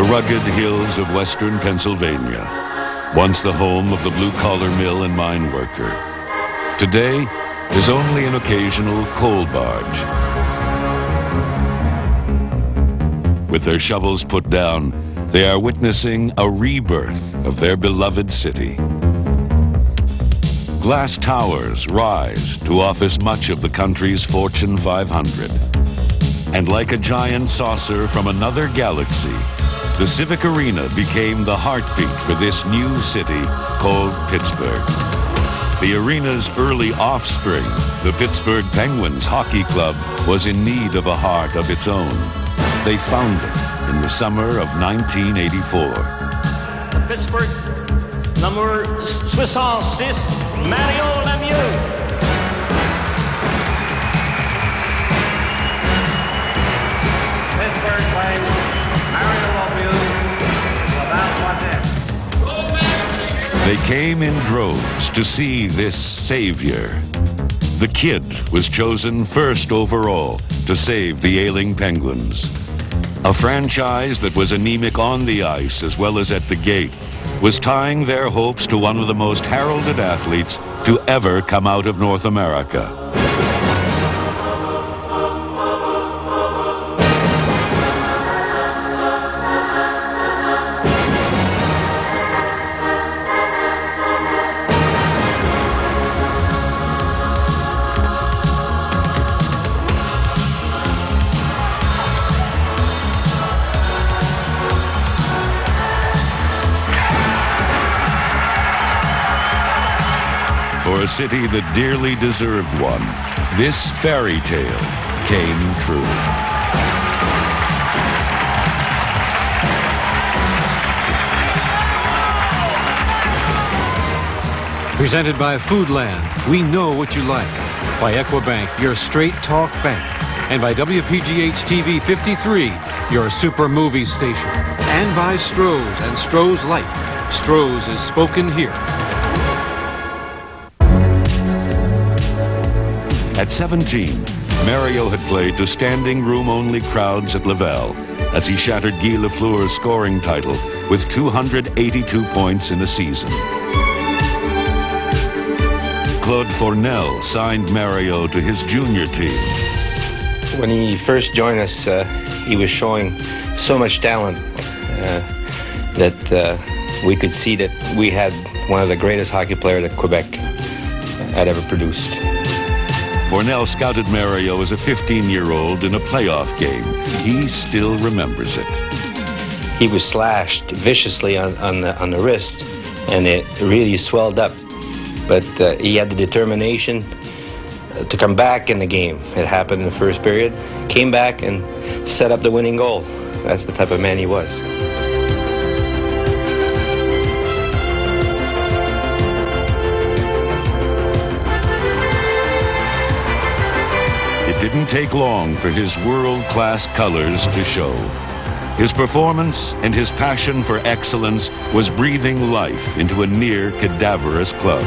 The rugged hills of western Pennsylvania, once the home of the blue-collar mill and mine worker, today is only an occasional coal barge. With their shovels put down, they are witnessing a rebirth of their beloved city. Glass towers rise to office much of the country's Fortune 500. And like a giant saucer from another galaxy, the Civic Arena became the heartbeat for this new city called Pittsburgh. The arena's early offspring, the Pittsburgh Penguins Hockey Club, was in need of a heart of its own. They found it in the summer of 1984. Pittsburgh, number 66, Mario Lemieux. Pittsburgh playing Mario Lemieux without one net. They came in droves to see this savior. The kid was chosen first overall to save the ailing Penguins. A franchise that was anemic on the ice as well as at the gate was tying their hopes to one of the most heralded athletes to ever come out of North America. For a city that dearly deserved one, this fairy tale came true. Presented by Foodland, we know what you like. By Equibank, your straight talk bank. And by WPGH TV 53, your super movie station. And by Stroh's and Stroh's Light. Stroh's is spoken here. At 17, Mario had played to standing room-only crowds at Laval as he shattered Guy Lafleur's scoring title with 282 points in a season. Claude Fournel signed Mario to his junior team. When he first joined us, he was showing so much talent that we could see that we had one of the greatest hockey players that Quebec had ever produced. Fournel scouted Mario as a 15-year-old in a playoff game. He still remembers it. He was slashed viciously on the wrist, and it really swelled up. But he had the determination to come back in the game. It happened in the first period. Came back and set up the winning goal. That's the type of man he was. It didn't take long for his world-class colors to show. His performance and his passion for excellence was breathing life into a near cadaverous club.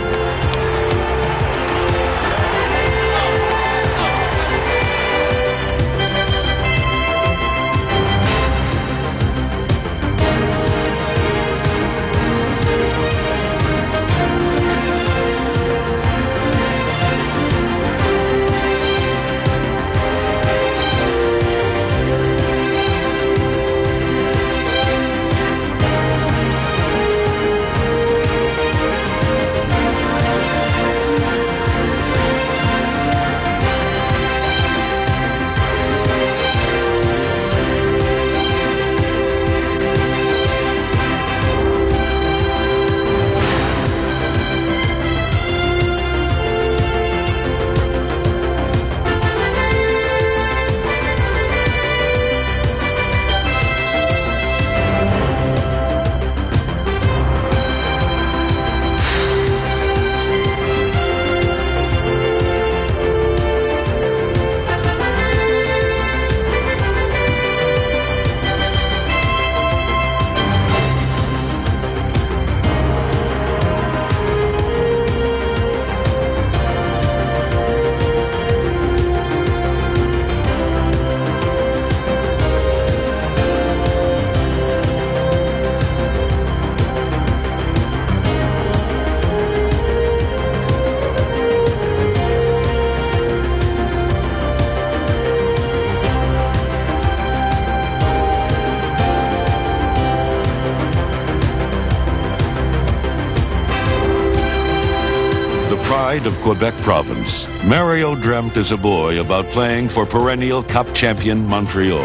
pride of Quebec province, Mario dreamt as a boy about playing for perennial Cup champion Montreal.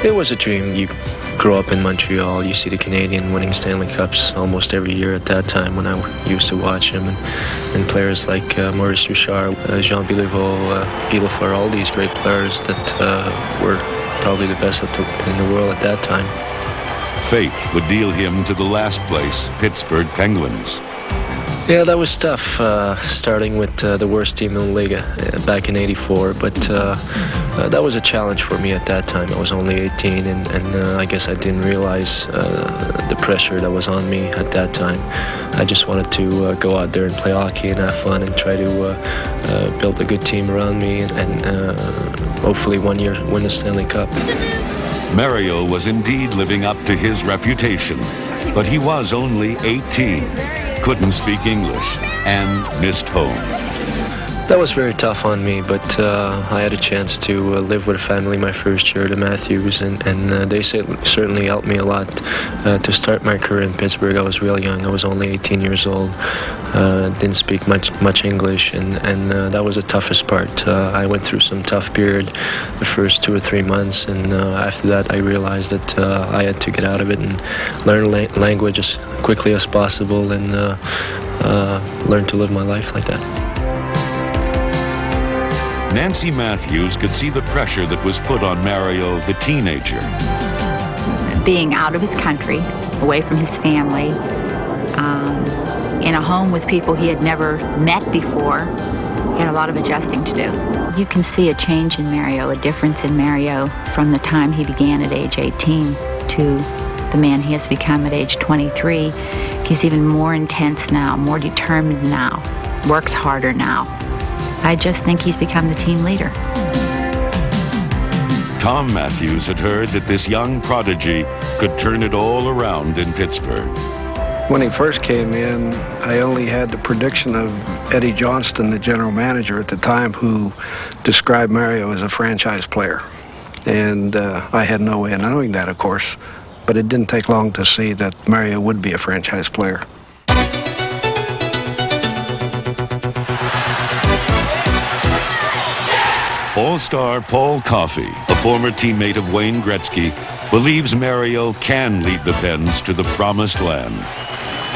It was a dream. You grow up in Montreal, you see the Canadian winning Stanley Cups almost every year at that time when I used to watch him, and players like Maurice Richard, Jean Béliveau, Guy Lafleur, all these great players that were probably the best in the world at that time. Fate would deal him to the last place, Pittsburgh Penguins. Yeah, that was tough, starting with the worst team in the league back in '84, but that was a challenge for me at that time. I was only 18, and I guess I didn't realize the pressure that was on me at that time. I just wanted to go out there and play hockey and have fun and try to build a good team around me and hopefully one year win the Stanley Cup. Mario was indeed living up to his reputation, but he was only 18, couldn't speak English, and missed home. That was very tough on me, but I had a chance to live with a family my first year, the Matthews, and they certainly helped me a lot to start my career in Pittsburgh. I was real young. I was only 18 years old. Didn't speak much English, and that was the toughest part. I went through some tough period the first 2 or 3 months, and after that I realized that I had to get out of it and learn language as quickly as possible and learn to live my life like that. Nancy Matthews could see the pressure that was put on Mario, the teenager. Being out of his country, away from his family, in a home with people he had never met before, he had a lot of adjusting to do. You can see a change in Mario, a difference in Mario from the time he began at age 18 to the man he has become at age 23. He's even more intense now, more determined now, works harder now. I just think he's become the team leader. Tom Matthews had heard that this young prodigy could turn it all around in Pittsburgh. When he first came in, I only had the prediction of Eddie Johnston, the general manager at the time, who described Mario as a franchise player. And I had no way of knowing that, of course, but it didn't take long to see that Mario would be a franchise player. All-star Paul Coffey, a former teammate of Wayne Gretzky, believes Mario can lead the Pens to the promised land.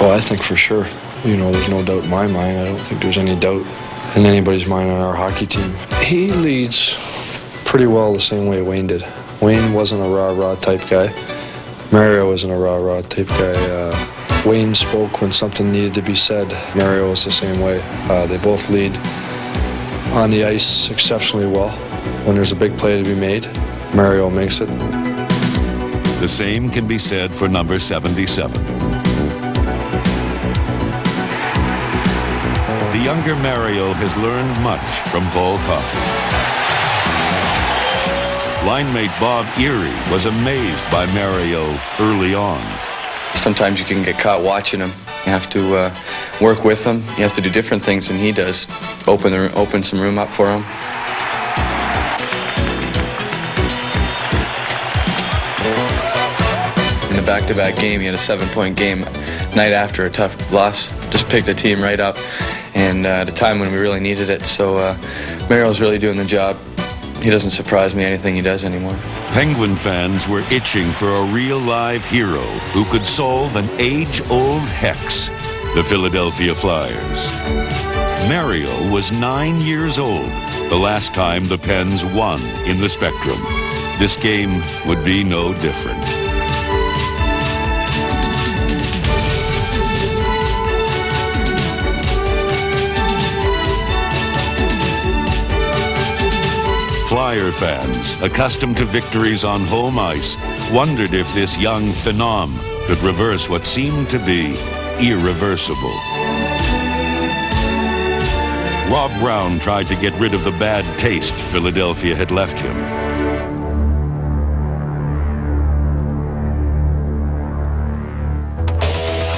Well, I think for sure. You know, there's no doubt in my mind. I don't think there's any doubt in anybody's mind on our hockey team. He leads pretty well the same way Wayne did. Wayne wasn't a rah-rah type guy. Mario wasn't a rah-rah type guy. Wayne spoke when something needed to be said. Mario was the same way. They both lead on the ice exceptionally well. When there's a big play to be made, Mario makes it. The same can be said for number 77. The younger Mario has learned much from Paul Coffey. Line-mate Bob Erie was amazed by Mario early on. Sometimes you can get caught watching him. You have to work with him. You have to do different things than he does. Open some room up for him. In the back-to-back game, he had a 7-point game. Night after a tough loss, just picked the team right up, and at a time when we really needed it. So Mario's really doing the job. He doesn't surprise me anything he does anymore. Penguin fans were itching for a real live hero who could solve an age-old hex, the Philadelphia Flyers. Mario was 9 years old the last time the Pens won in the Spectrum. This game would be no different. Flyer fans, accustomed to victories on home ice, wondered if this young phenom could reverse what seemed to be irreversible. Rob Brown tried to get rid of the bad taste Philadelphia had left him.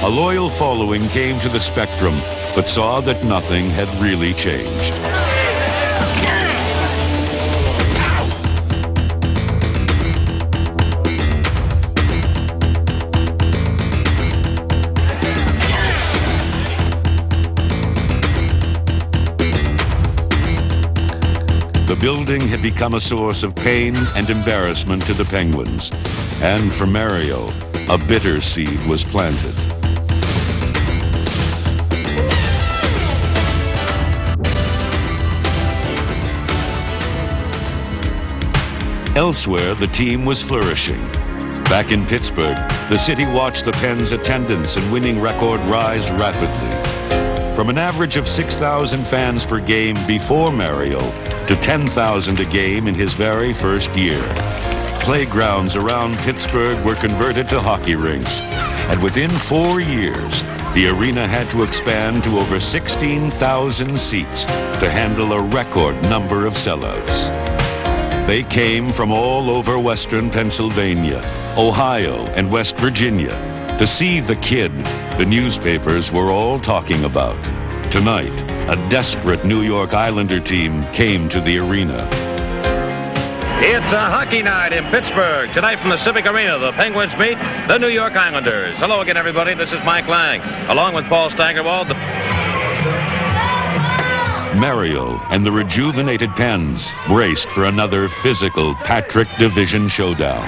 A loyal following came to the Spectrum, but saw that nothing had really changed. building had become a source of pain and embarrassment to the Penguins. And for Mario, a bitter seed was planted. Elsewhere, the team was flourishing. Back in Pittsburgh, the city watched the Pens' attendance and winning record rise rapidly. From an average of 6,000 fans per game before Mario to 10,000 a game in his very first year. Playgrounds around Pittsburgh were converted to hockey rinks, and within 4 years, the arena had to expand to over 16,000 seats to handle a record number of sellouts. They came from all over western Pennsylvania, Ohio, and West Virginia to see the kid the newspapers were all talking about. Tonight, a desperate New York Islander team came to the arena. It's a hockey night in Pittsburgh. Tonight from the Civic Arena, the Penguins meet the New York Islanders. Hello again, everybody. This is Mike Lang, along with Paul Steigerwald. Mario and the rejuvenated Pens braced for another physical Patrick Division showdown.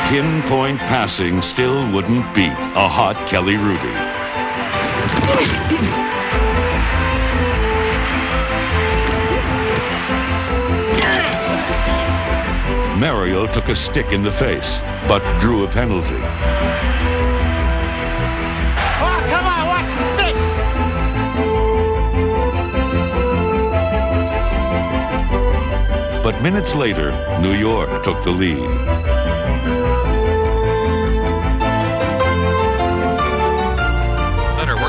Pinpoint passing still wouldn't beat a hot Kelly Rudy. Mario took a stick in the face, but drew a penalty. Oh, come on, watch the stick! But minutes later, New York took the lead.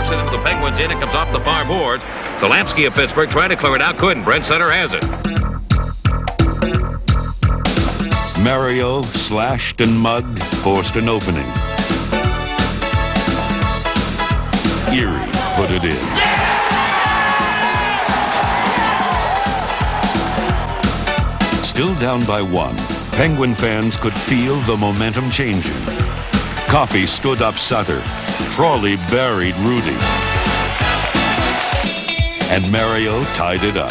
Into the Penguins in, it comes off the far boards. Zalansky of Pittsburgh tried to clear it out, couldn't. Brent Sutter has it. Mario, slashed and mugged, forced an opening. Erie put it in. Still down by 1, Penguin fans could feel the momentum changing. Coffey stood up Sutter. Frawley buried Rudy. And Mario tied it up.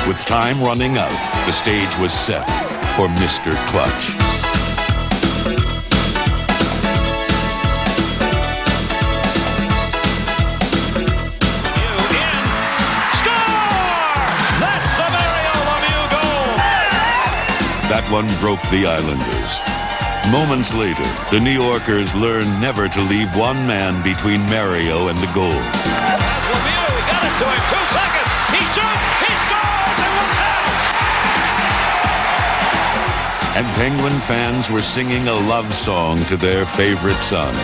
With time running out, the stage was set for Mr. Clutch. That one broke the Islanders. Moments later, the New Yorkers learned never to leave one man between Mario and the goal. That's Lemieux. He got it to him. 2 seconds. He shoots. He scores. It will count. And Penguin fans were singing a love song to their favorite son.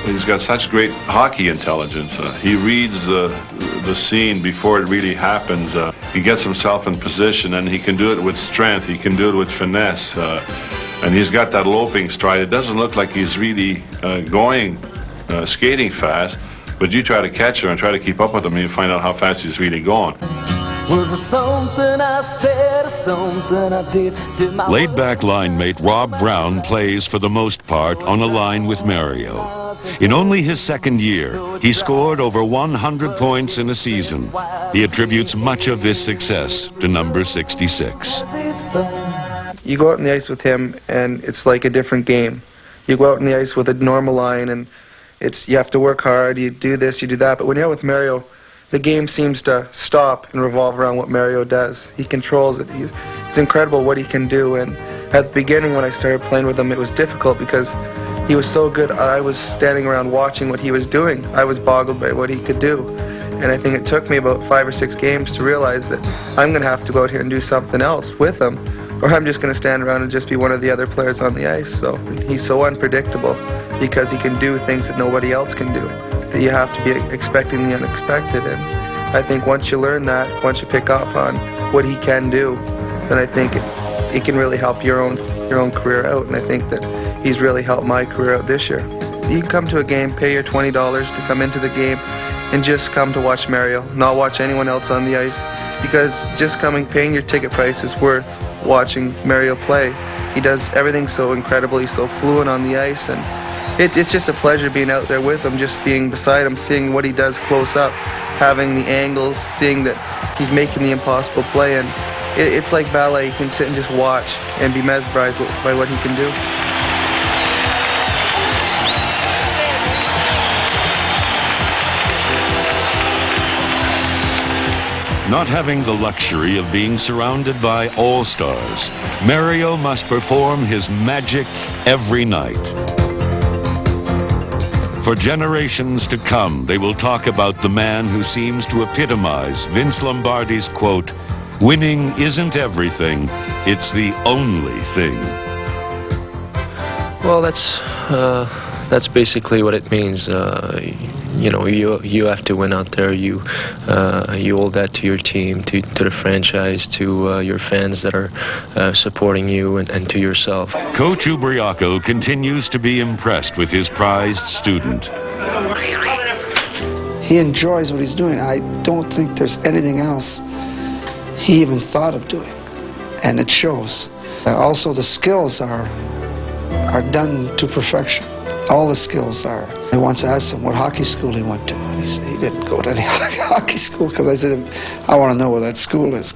He's got such great hockey intelligence. He reads the scene before it really happens. He gets himself in position, and he can do it with strength. He can do it with finesse. And he's got that loping stride. It doesn't look like he's really skating fast, but you try to catch him and try to keep up with him, and you find out how fast he's really going. Was it something I said or something I did? Laid-back line mate Rob Brown plays for the most part on a line with Mario. In only his second year, he scored over 100 points in a season. He attributes much of this success to number 66. You go out on the ice with him, and it's like a different game. you go out on the ice with a normal line, and you have to work hard, you do this, you do that. But when you're out with Mario, the game seems to stop and revolve around what Mario does. He controls it. It's incredible what he can do. And at the beginning when I started playing with him, it was difficult because he was so good. I was standing around watching what he was doing. I was boggled by what he could do. And I think it took me about 5 or 6 games to realize that I'm going to have to go out here and do something else with him, or I'm just going to stand around and just be one of the other players on the ice. So he's so unpredictable because he can do things that nobody else can do, that you have to be expecting the unexpected. And I think once you learn that, once you pick up on what he can do, then I think it can really help your own career out. And I think that he's really helped my career out this year. You can come to a game, pay your $20 to come into the game, and just come to watch Mario, not watch anyone else on the ice, because just paying your ticket price is worth watching Mario play. He does everything so incredibly, so fluent on the ice, and it's just a pleasure being out there with him, just being beside him, seeing what he does close up, having the angles, seeing that he's making the impossible play, and it's like ballet. You can sit and just watch and be mesmerized by what he can do. Not having the luxury of being surrounded by all-stars, Mario must perform his magic every night. For generations to come, they will talk about the man who seems to epitomize Vince Lombardi's quote, "Winning isn't everything, it's the only thing." Well, that's basically what it means. You have to win out there. You owe that to your team, to the franchise, to your fans that are supporting you, and to yourself. Coach Ubriaco continues to be impressed with his prized student. He enjoys what he's doing. I don't think there's anything else he even thought of doing, and it shows. Also, the skills are done to perfection. All the skills are. I once asked him what hockey school he went to. And he said he didn't go to any hockey school, because I said, I want to know where that school is.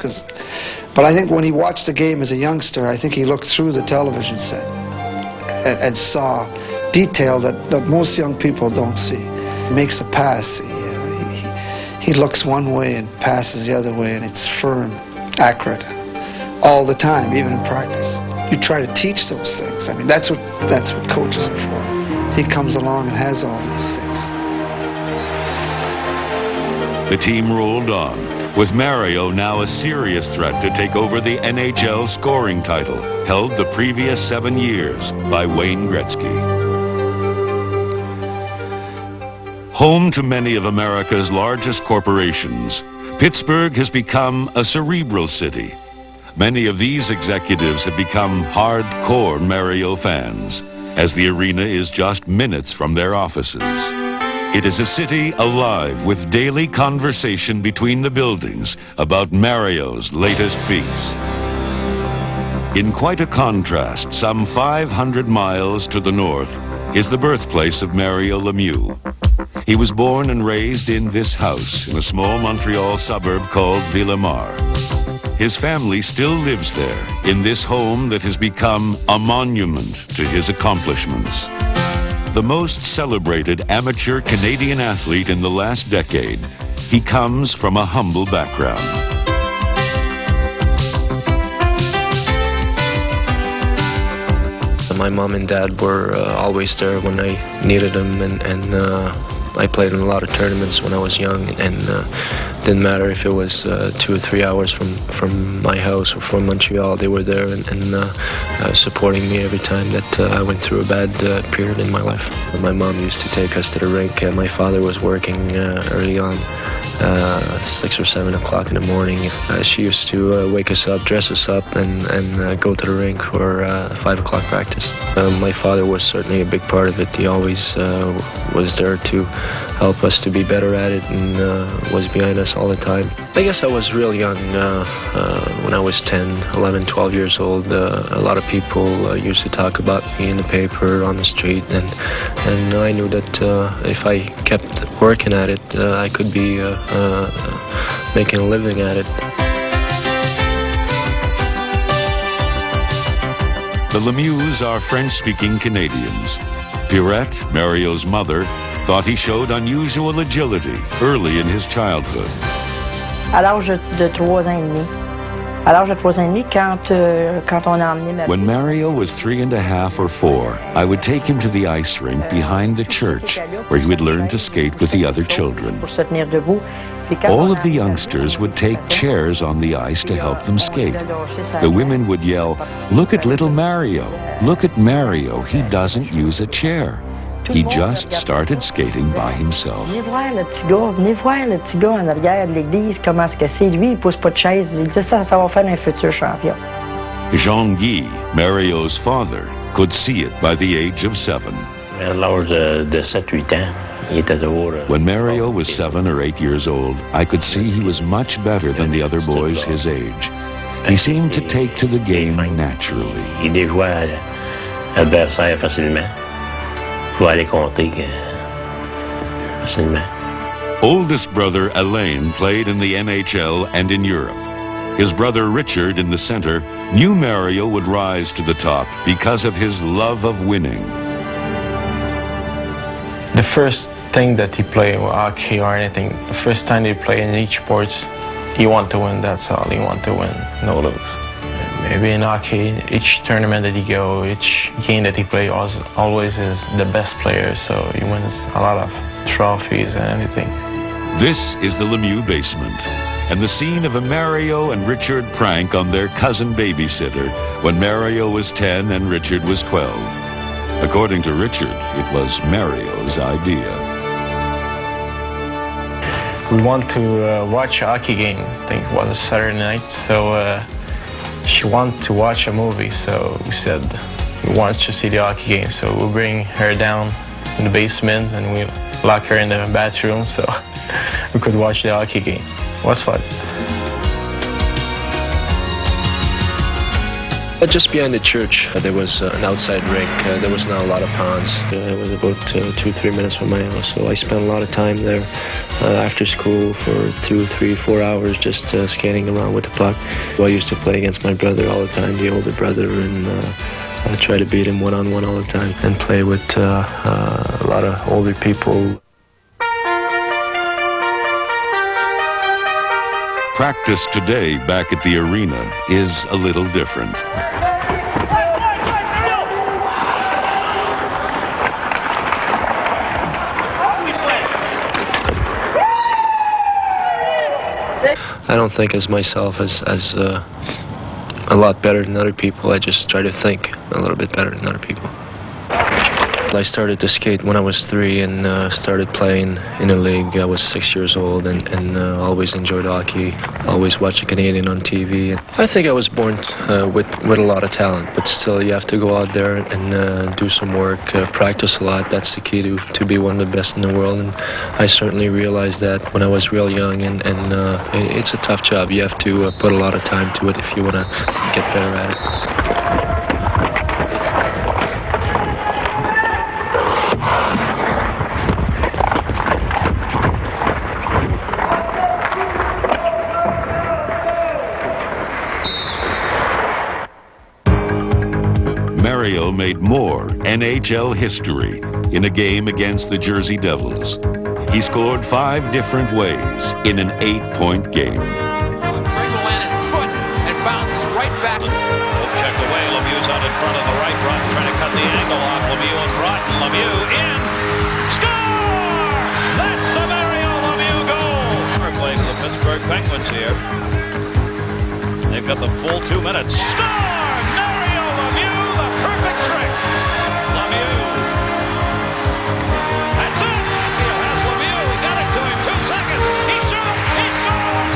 But I think when he watched the game as a youngster, I think he looked through the television set and saw detail that most young people don't see. He makes a pass. He looks one way and passes the other way, and it's firm, accurate, all the time, even in practice. You try to teach those things. I mean, that's what coaches are for. He comes along and has all these things. The team rolled on, with Mario now a serious threat to take over the NHL scoring title, held the previous 7 years by Wayne Gretzky. Home to many of America's largest corporations, Pittsburgh has become a cerebral city. Many of these executives have become hardcore Mario fans, as the arena is just minutes from their offices. It is a city alive with daily conversation between the buildings about Mario's latest feats. In quite a contrast, some 500 miles to the north, is the birthplace of Mario Lemieux. He was born and raised in this house in a small Montreal suburb called Villemar. His family still lives there, in this home that has become a monument to his accomplishments. The most celebrated amateur Canadian athlete in the last decade, he comes from a humble background. My mom and dad were always there when I needed them, and I played in a lot of tournaments when I was young, and didn't matter if it was 2 or 3 hours from my house or from Montreal. They were there and supporting me every time that I went through a bad period in my life. My mom used to take us to the rink. My father was working early on, 6 or 7 o'clock in the morning. She used to wake us up, dress us up, and go to the rink for 5 o'clock practice. My father was certainly a big part of it. He always was there to help us to be better at it, and was behind us all the time. I guess I was real young when I was 10, 11, 12 years old. A lot of people used to talk about me in the paper, on the street, and I knew that if I kept working at it, I could be making a living at it. The Lemieux are French-speaking Canadians. Pierrette, Mario's mother, thought he showed unusual agility early in his childhood. À l'âge de 3 ans et demi. À l'âge de 3 ans et demi, quand on a emmené When Mario was 3.5 or 4, I would take him to the ice rink behind the church, where he would learn to skate with the other children. pour se tenir debout. All of the youngsters would take chairs on the ice to help them skate. The women would yell, "Look at little Mario! Look at Mario! He doesn't use a chair." He just started skating by himself. Venez voir le petit gars en arrière de l'église, comment est-ce que c'est. Lui, il pousse pas de chaise. Il dit ça va faire un futur champion. Jean-Guy, Mario's father, could see it by the age of 7. À l'âge de 7-8 ans, il était dehors. When Mario was 7 or 8 years old, I could see he was much better than the other boys his age. He seemed to take to the game naturally. Il déjouait l'adversaire facilement. Il faut aller compter facilement. Oldest brother Alain played in the NHL and in Europe. His brother Richard in the center knew Mario would rise to the top because of his love of winning. The first thing that he played with hockey or anything, the first time he played in each sports, he want to win, that's all. He want to win, no lose. Maybe in hockey, each tournament that he go, each game that he play, always is the best player, so he wins a lot of trophies and anything. This is the Lemieux basement, and the scene of a Mario and Richard prank on their cousin babysitter when Mario was 10 and Richard was 12. According to Richard, it was Mario's idea. We want to watch a hockey game. I think it was a Saturday night, so she wanted to watch a movie, so we said we want to see the hockey game. So we'll bring her down in the basement and we lock her in the bathroom so we could watch the hockey game. It was fun. Just behind the church, there was an outside rink. There was not a lot of ponds. It was about 2-3 minutes from my house, so I spent a lot of time there after school for 2, 3, 4 hours just skating around with the puck. I used to play against my brother all the time, the older brother, and I try to beat him one-on-one all the time and play with a lot of older people. Practice today back at the arena is a little different. I don't think as myself as a lot better than other people. I just try to think a little bit better than other people. I started to skate when I was 3 and started playing in a league. I was 6 years old and always enjoyed hockey, always watched a Canadian on TV. I think I was born with a lot of talent, but still you have to go out there and do some work, practice a lot. That's the key to be one of the best in the world, and I certainly realized that when I was real young, and it's a tough job. You have to put a lot of time to it if you want to get better at it. Mario made more NHL history in a game against the Jersey Devils. He scored 5 different ways in an 8-point game. His foot and bounces right back. Checked away. Lemieux's out in front of the right run, trying to cut the angle off Lemieux and Broughton. Lemieux in. Score! That's a Mario Lemieux goal. We're playing the Pittsburgh Penguins here. They've got the full 2 minutes. Score! Mario Lemieux, the perfect trick. Lemieux. That's it. Field has Lemieux. He got it to him. 2 seconds. He shoots. He scores.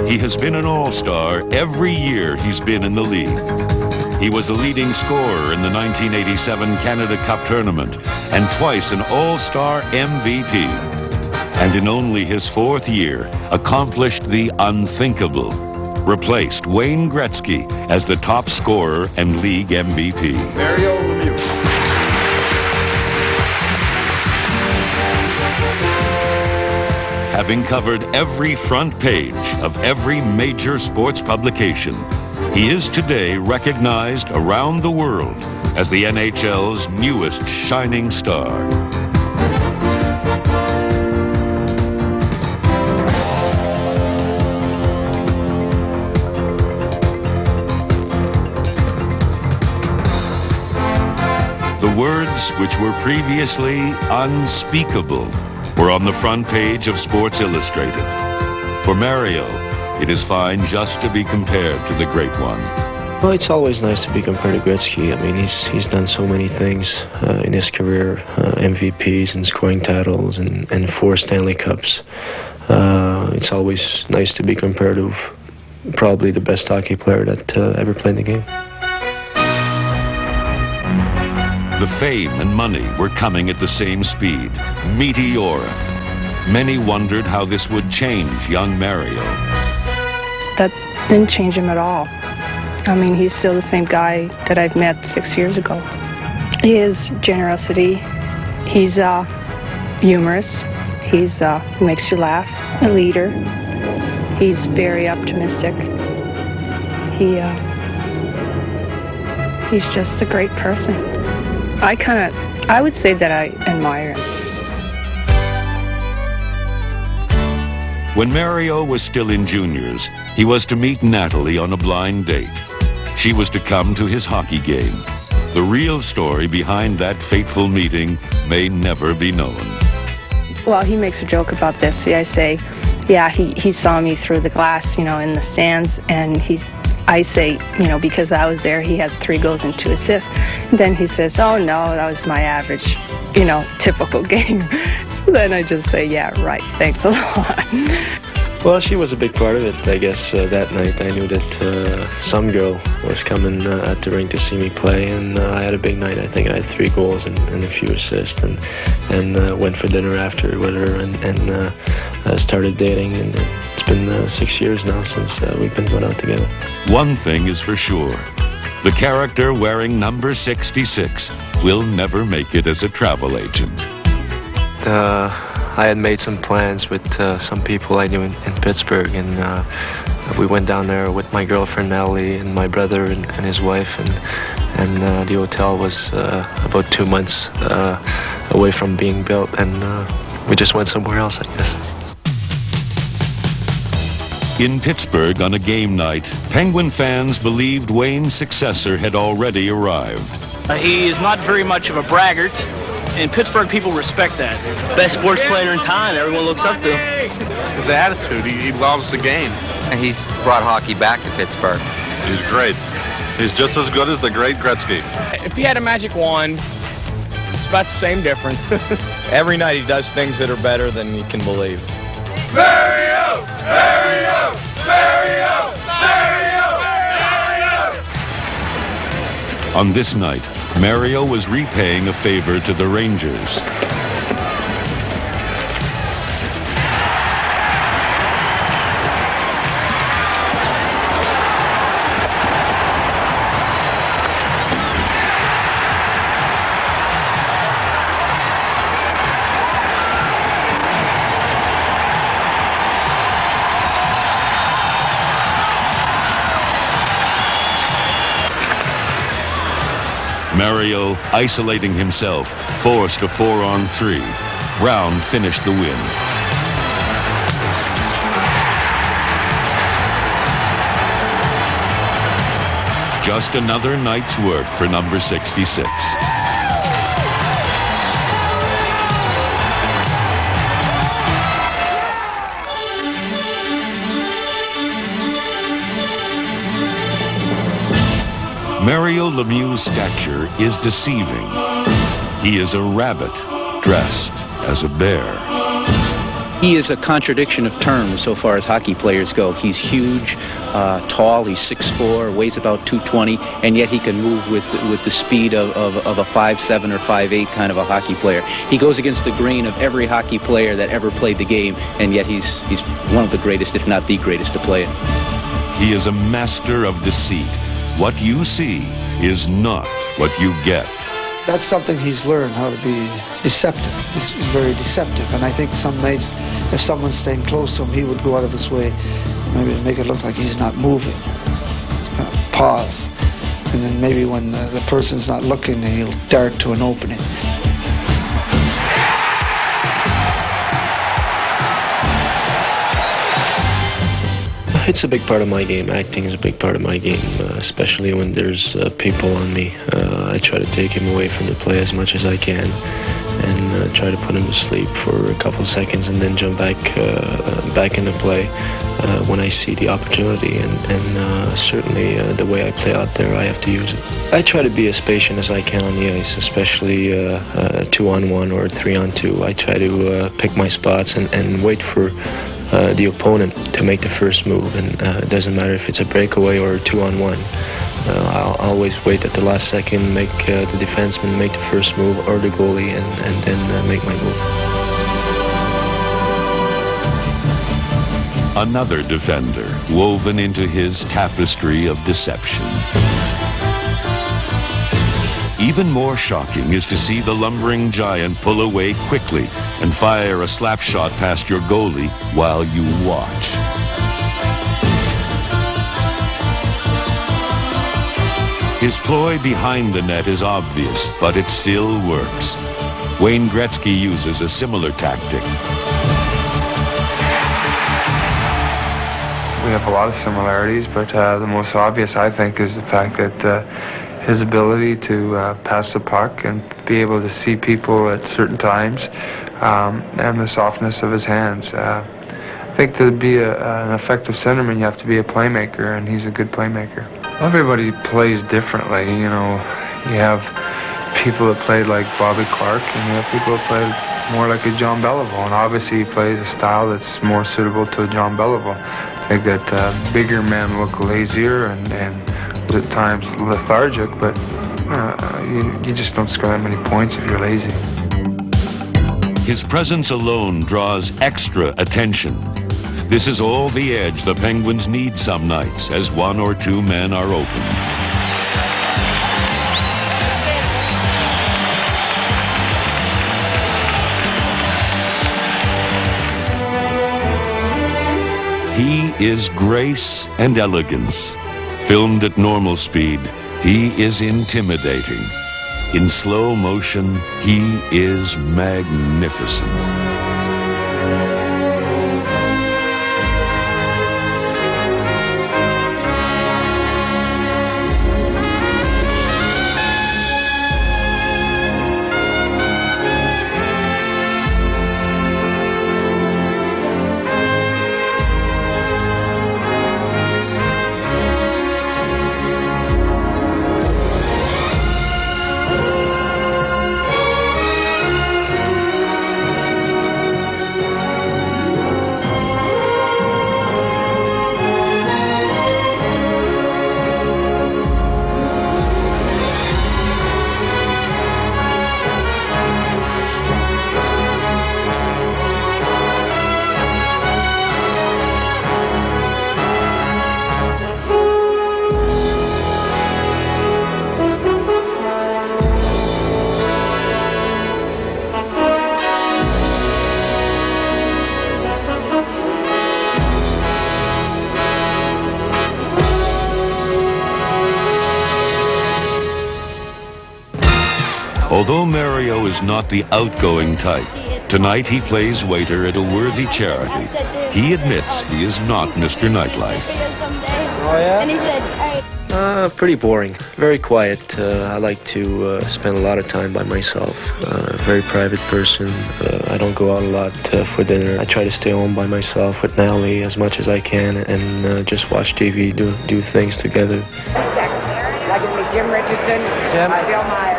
And He has been an all-star every year he's been in the league. He was the leading scorer in the 1987 Canada Cup tournament and twice an all-star MVP. And in only his 4th year, accomplished the unthinkable. Replaced Wayne Gretzky as the top scorer and league MVP. Mario Lemieux. having covered every front page of every major sports publication, he is today recognized around the world as the NHL's newest shining star. The words which were previously unspeakable were on the front page of Sports Illustrated. For Mario, it is fine just to be compared to the great one. Well, it's always nice to be compared to Gretzky. I mean, he's done so many things in his career, MVPs and scoring titles and 4 Stanley Cups. It's always nice to be compared to probably the best hockey player that ever played the game. The fame and money were coming at the same speed, meteoric. Many wondered how this would change young Mario. That didn't change him at all. I mean, he's still the same guy that I've met 6 years ago. His generosity, he's humorous, he makes you laugh, a leader. He's very optimistic. He's just a great person. I would say that I admire him. When Mario was still in juniors, he was to meet Natalie on a blind date. She was to come to his hockey game. The real story behind that fateful meeting may never be known. Well, he makes a joke about this. I say, yeah, he saw me through the glass, in the stands, and I say, because I was there, he had 3 goals and 2 assists. And then he says, oh no, that was my average, typical game. So then I just say, yeah, right, thanks a lot. Well, she was a big part of it, I guess. That night I knew that some girl was coming at the rink to see me play, and I had a big night. I think I had 3 goals and a few assists, and went for dinner after with her and started dating, and it's been 6 years now since we've been going out together. One thing is for sure, the character wearing number 66 will never make it as a travel agent. I had made some plans with some people I knew in Pittsburgh, and we went down there with my girlfriend Natalie and my brother and his wife, and the hotel was about 2 months away from being built, and we just went somewhere else, I guess. In Pittsburgh on a game night, Penguin fans believed Wayne's successor had already arrived. He is not very much of a braggart. In Pittsburgh, people respect that. Best sports player in town, everyone looks up to him. His attitude, he loves the game. And he's brought hockey back to Pittsburgh. He's great. He's just as good as the great Gretzky. If he had a magic wand, it's about the same difference. Every night he does things that are better than you can believe. Mario! Mario! Mario! Mario! Mario! On this night, Mario was repaying a favor to the Rangers. Mario, isolating himself, forced a 4-on-3. Brown finished the win. Just another night's work for number 66. Mario Lemieux's stature is deceiving. He is a rabbit dressed as a bear. He is a contradiction of terms so far as hockey players go. He's huge, tall, he's 6'4", weighs about 220, and yet he can move with the speed of a 5'7" or 5'8" kind of a hockey player. He goes against the grain of every hockey player that ever played the game, and yet he's one of the greatest, if not the greatest, to play it. He is a master of deceit. What you see is not what you get. That's something he's learned, how to be deceptive. He's very deceptive, and I think some nights, if someone's staying close to him, he would go out of his way, maybe make it look like he's not moving. He's kind of pause, and then maybe when the person's not looking, then he'll dart to an opening. It's a big part of my game. Acting is a big part of my game, especially when there's people on me. I try to take him away from the play as much as I can and try to put him to sleep for a couple of seconds and then jump back into play when I see the opportunity. And certainly the way I play out there, I have to use it. I try to be as patient as I can on the ice, especially 2-on-1 or 3-on-2. I try to pick my spots and wait for the opponent to make the first move, and it doesn't matter if it's a breakaway or a 2-on-1. I'll always wait at the last second, make the defenseman make the first move or the goalie, and then make my move. Another defender woven into his tapestry of deception. Even more shocking is to see the lumbering giant pull away quickly and fire a slap shot past your goalie while you watch. His ploy behind the net is obvious, but it still works. Wayne Gretzky uses a similar tactic. We have a lot of similarities, but the most obvious, I think, is the fact that his ability to pass the puck and be able to see people at certain times, and the softness of his hands. I think to be an effective centerman, you have to be a playmaker, and he's a good playmaker. Everybody plays differently, you know. You have people that played like Bobby Clark, and you have people that play more like a John Beliveau, and obviously he plays a style that's more suitable to a John Beliveau. I think that bigger men look lazier and at times lethargic, but you just don't score that many points if you're lazy. His presence alone draws extra attention. This is all the edge the Penguins need some nights as one or two men are open. He is grace and elegance. Filmed at normal speed, he is intimidating. In slow motion, he is magnificent. Although Mario is not the outgoing type, tonight he plays waiter at a worthy charity. He admits he is not Mr. Nightlife. Oh, yeah? And he said, all right. Pretty boring. Very quiet. I like to spend a lot of time by myself. Very private person. I don't go out a lot for dinner. I try to stay home by myself with Nally as much as I can and just watch TV, do things together. Like to meet Jim Richardson. Jim. Bill Meyer.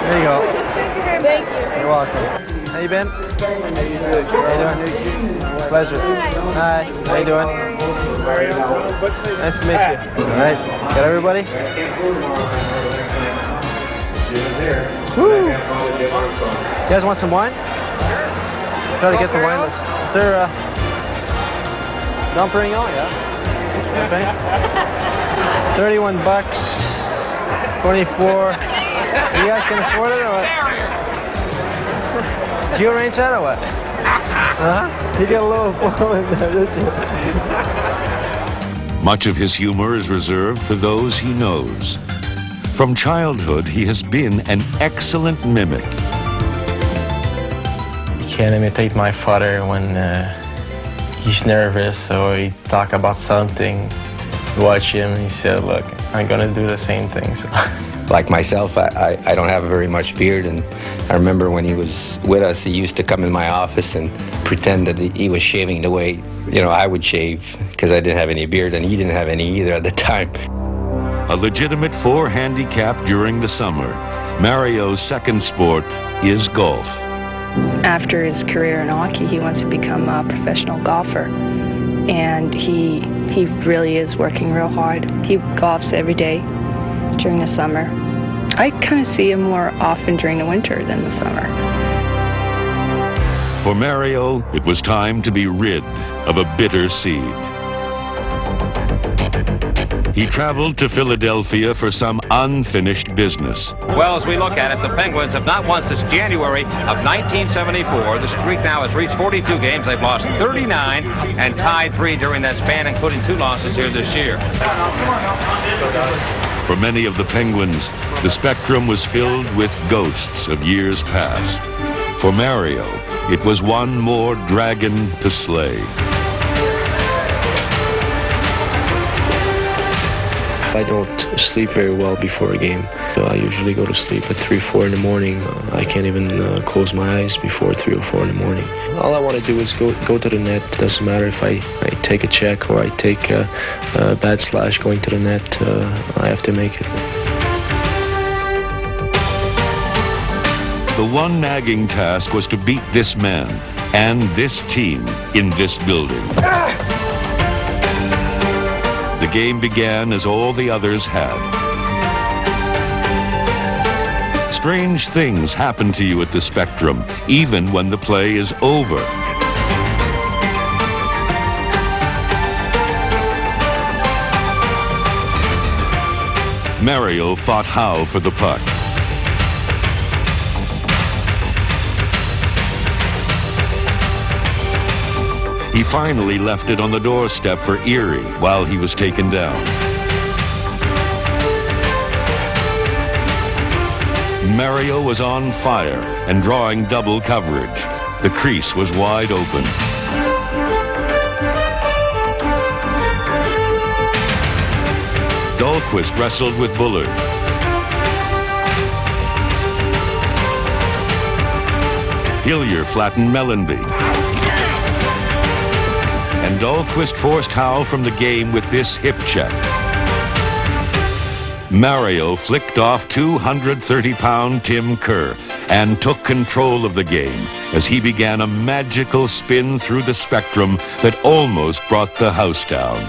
There you go. Thank you. You're welcome. How you been? How you doing? Pleasure. Hi. How you doing? Nice to meet you. All right. Got everybody? Woo. You guys want some wine? Try to get some wine. Is there Dom Perignon? Yeah. Champagne? $31, 24. You guys can afford it or what? Did you arrange that or what? Huh? You got a little flow in there, didn't you? Much of his humor is reserved for those he knows. From childhood, he has been an excellent mimic. You can't imitate my father when he's nervous or he talk about something. Watch him, he said, look, I'm gonna do the same thing. So. Like myself, I don't have very much beard, and I remember when he was with us, he used to come in my office and pretend that he was shaving the way, I would shave, because I didn't have any beard, and he didn't have any either at the time. A legitimate 4 handicap during the summer, Mario's second sport is golf. After his career in hockey, he wants to become a professional golfer, and he really is working real hard. He golfs every day during the summer. I kind of see him more often during the winter than the summer. For Mario, it was time to be rid of a bitter seed. He traveled to Philadelphia for some unfinished business. Well, as we look at it, the Penguins have not won since January of 1974. The streak now has reached 42 games. They've lost 39 and tied 3 during that span, including 2 losses here this year. For many of the Penguins, the spectrum was filled with ghosts of years past. For Mario, it was one more dragon to slay. I don't sleep very well before a game. I usually go to sleep at 3, 4 in the morning. I can't even close my eyes before 3 or 4 in the morning. All I want to do is go to the net. Doesn't matter if I take a check or I take a bad slash going to the net. I have to make it. The one nagging task was to beat this man and this team in this building. The game began as all the others had. Strange things happen to you at the Spectrum, even when the play is over. Mario fought Howe for the puck. He finally left it on the doorstep for Erie while he was taken down. Mario was on fire and drawing double coverage. The crease was wide open. Dahlquist wrestled with Bullard. Hillier flattened Mellenby. And Dahlquist forced Howe from the game with this hip check. Mario flicked off 230-pound Tim Kerr and took control of the game as he began a magical spin through the Spectrum that almost brought the house down.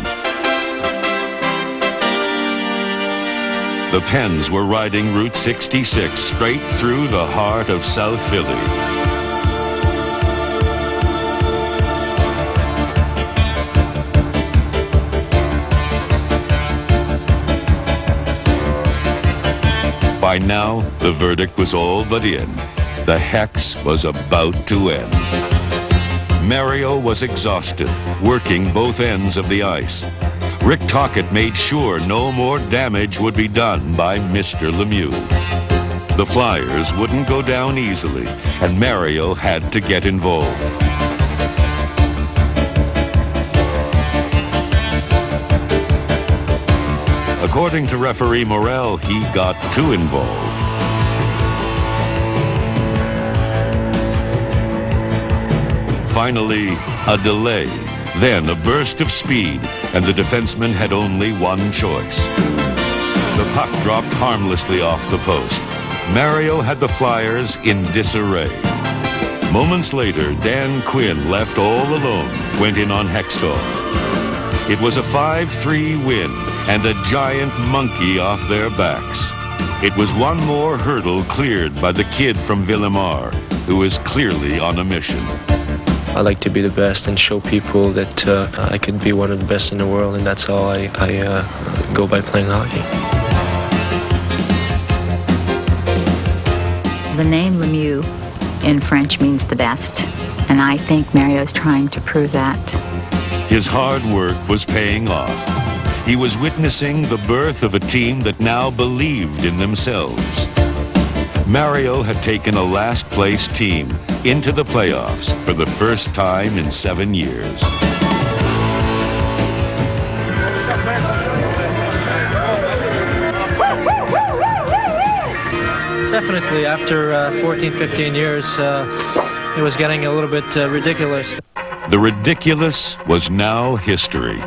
The Pens were riding Route 66 straight through the heart of South Philly. By now, the verdict was all but in. The hex was about to end. Mario was exhausted, working both ends of the ice. Rick Tocchet made sure no more damage would be done by Mr. Lemieux. The Flyers wouldn't go down easily, and Mario had to get involved. According to referee Morel, he got too involved. Finally, a delay, then a burst of speed, and the defenseman had only one choice. The puck dropped harmlessly off the post. Mario had the Flyers in disarray. Moments later, Dan Quinn, left all alone, went in on Hextall. It was a 5-3 win and a giant monkey off their backs. It was one more hurdle cleared by the kid from Villemar, who is clearly on a mission. I like to be the best and show people that I could be one of the best in the world, and that's how I go by playing hockey. The name Lemieux in French means the best, and I think Mario's trying to prove that. His hard work was paying off. He was witnessing the birth of a team that now believed in themselves. Mario had taken a last-place team into the playoffs for the first time in 7 years. Definitely, after 14, 15 years, it was getting a little bit ridiculous. The ridiculous was now history.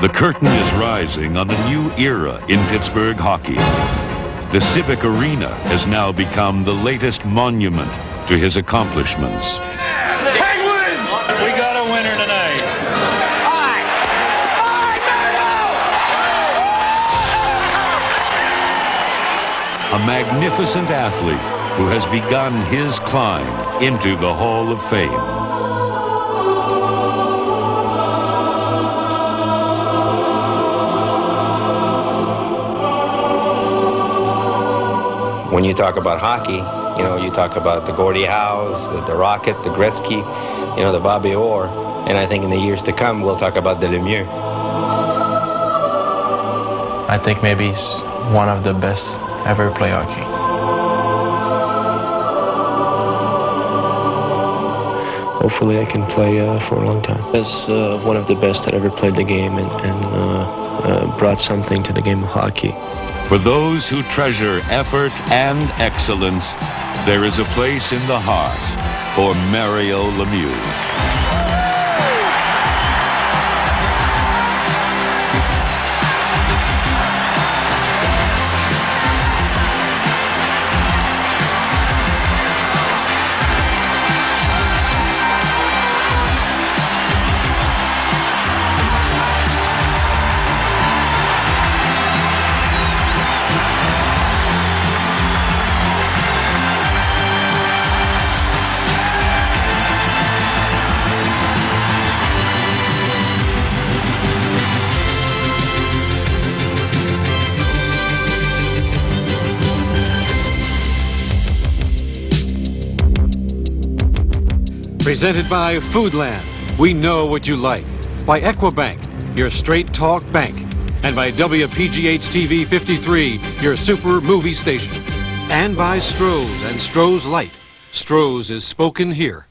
The curtain is rising on a new era in Pittsburgh hockey. The Civic Arena has now become the latest monument to his accomplishments. Penguins! We got a winner tonight. A magnificent athlete who has begun his climb into the Hall of Fame. When you talk about hockey, you know, you talk about the Gordie Howes, the Rocket, the Gretzky, you know, the Bobby Orr, and I think in the years to come we'll talk about the Lemieux. I think maybe he's one of the best ever play hockey. Hopefully I can play for a long time. As one of the best that ever played the game and brought something to the game of hockey. For those who treasure effort and excellence, there is a place in the heart for Mario Lemieux. Presented by Foodland, we know what you like. By Equibank, your straight talk bank. And by WPGH-TV 53, your super movie station. And by Stroh's and Stroh's Light. Stroh's is spoken here.